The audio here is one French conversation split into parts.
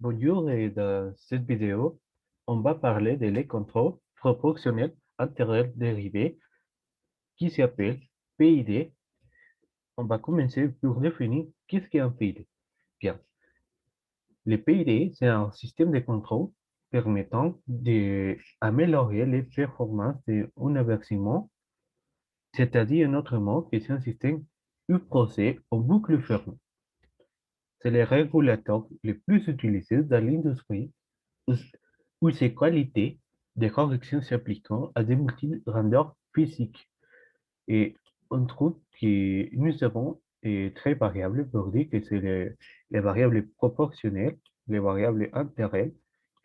Bonjour et dans cette vidéo, on va parler de les contrôles proportionnels intérieurs dérivés qui s'appelle PID. On va commencer pour définir qu'est-ce qu'est un PID. Bien, le PID, c'est un système de contrôle permettant d'améliorer les performances d'un bâtiment, c'est-à-dire un autre mot que c'est un système ou procès en boucle fermée. C'est le régulateur le plus utilisé dans l'industrie où où ces qualités de correction s'appliquant à des multi-grandeurs physiques. Et on trouve que nous avons très variables pour dire que c'est les variables proportionnelles, les variables intérêts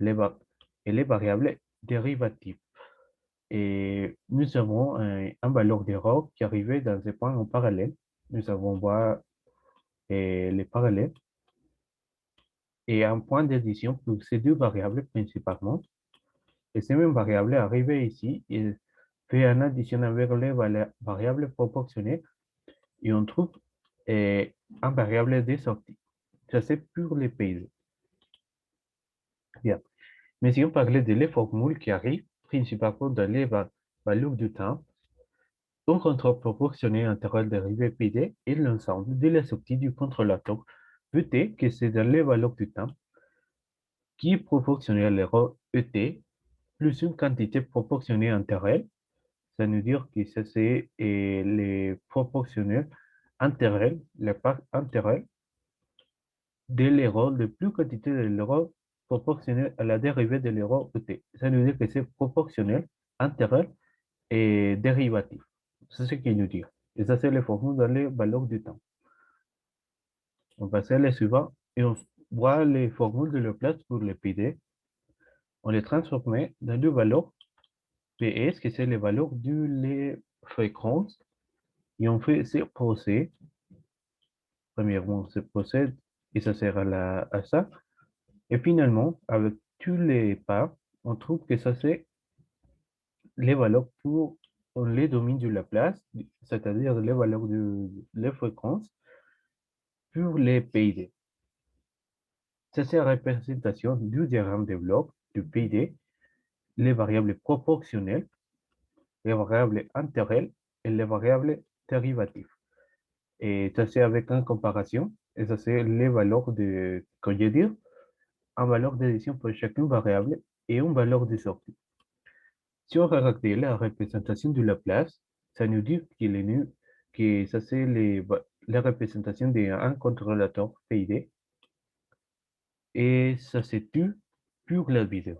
les et les variables dérivatives. Et nous avons un valeur d'erreur qui arrivait dans des points en parallèle. Nous avons voir les parallèles et un point d'addition pour ces deux variables principalement. Et ces mêmes variables arrivées ici, il fait une addition avec les variables proportionnelles et on trouve euh, un variable de sortie. Ça, c'est pour les pays. Bien. Mais si on parlait de les formules qui arrivent, principalement dans les valeurs du temps, un contrôle proportionnel intégral dérivé PD est l'ensemble de la sortie du contrôlateur. Veuillez que c'est dans les valeurs du temps qui est proportionnel à l'erreur ET plus une quantité proportionnelle intérêt. Ça veut dire que ça, c'est les proportionnels intérêts, la part intérêt de l'erreur, le plus quantité de l'erreur proportionnelle à la dérivée de l'erreur ET. Ça veut dire que c'est proportionnel, intérêt et dérivatif. C'est ce qu'il nous dit. Et ça, c'est les formules dans les valeurs du temps. On va passer à la suivante et on voit les formules de Laplace pour les PD. On les transforme dans deux valeurs PS, qui c'est les valeurs de les fréquences. Et on fait ces procès. Premièrement, ce procède et ça sert à ça. Et finalement, avec tous les pas, on trouve que ça c'est les valeurs pour les domaines de Laplace, c'est-à-dire les valeurs de les fréquences pour les PID. Ça c'est la représentation du diagramme de bloc du PID, les variables proportionnelles, les variables intérêts et les variables dérivatives. Et ça c'est avec une comparaison, et ça c'est les valeurs de, comment dire, une valeur d'addition pour chacune variable et une valeur de sortie. Si on regarde la représentation de Laplace, ça nous dit qu'il est nu, que ça c'est la représentation d'un contrôlateur PID et ça c'est tout pour la vidéo.